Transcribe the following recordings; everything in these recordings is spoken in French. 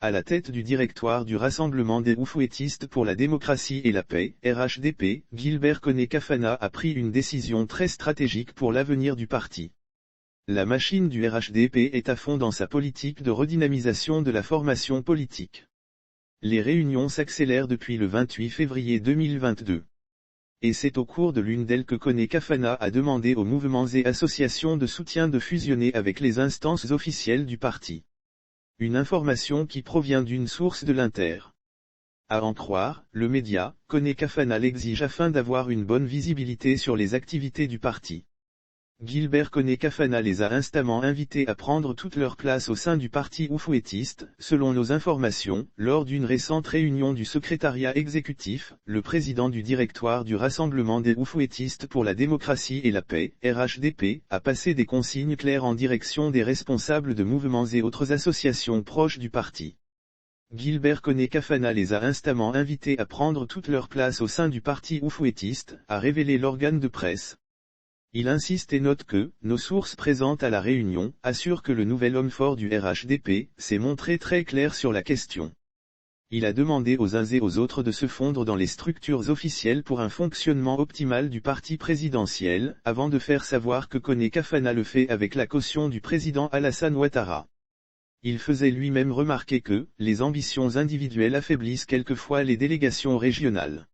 à la tête du directoire du Rassemblement des Oufouettistes pour la démocratie et la paix, RHDP, Gilbert Koné-Kafana a pris une décision très stratégique pour l'avenir du parti. La machine du RHDP est à fond dans sa politique de redynamisation de la formation politique. Les réunions s'accélèrent depuis le 28 février 2022. Et c'est au cours de l'une d'elles que Koné-Kafana a demandé aux mouvements et associations de soutien de fusionner avec les instances officielles du parti. Une information qui provient d'une source de l'Inter. À en croire, le média, Koné-Kafana l'exige afin d'avoir une bonne visibilité sur les activités du parti. Gilbert Koné-Kafana les a instamment invités à prendre toute leur place au sein du parti oufouettiste, selon nos informations, lors d'une récente réunion du secrétariat exécutif, le président du directoire du Rassemblement des Oufouettistes pour la démocratie et la paix, RHDP, a passé des consignes claires en direction des responsables de mouvements et autres associations proches du parti. Gilbert Koné-Kafana les a instamment invités à prendre toute leur place au sein du parti oufouettiste, a révélé l'organe de presse. Il insiste et note que, nos sources présentes à la réunion, assurent que le nouvel homme fort du RHDP, s'est montré très clair sur la question. Il a demandé aux uns et aux autres de se fondre dans les structures officielles pour un fonctionnement optimal du parti présidentiel, avant de faire savoir que Koné-Kafana le fait avec la caution du président Alassane Ouattara. Il faisait lui-même remarquer que, les ambitions individuelles affaiblissent quelquefois les délégations régionales.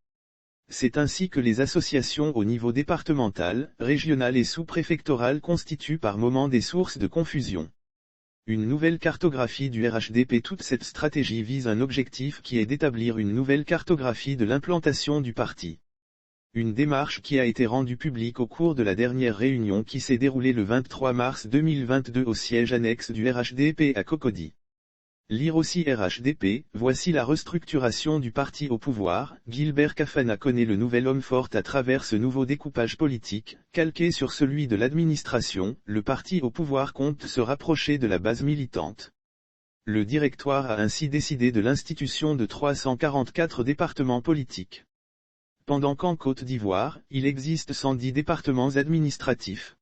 C'est ainsi que les associations au niveau départemental, régional et sous-préfectoral constituent par moments des sources de confusion. Une nouvelle cartographie du RHDP. Toute cette stratégie vise un objectif qui est d'établir une nouvelle cartographie de l'implantation du parti. Une démarche qui a été rendue publique au cours de la dernière réunion qui s'est déroulée le 23 mars 2022 au siège annexe du RHDP à Cocody. Lire aussi RHDP, voici la restructuration du parti au pouvoir. Gilbert Kafana connaît le nouvel homme fort à travers ce nouveau découpage politique, calqué sur celui de l'administration. Le parti au pouvoir compte se rapprocher de la base militante. Le directoire a ainsi décidé de l'institution de 344 départements politiques. Pendant qu'en Côte d'Ivoire, il existe 110 départements administratifs.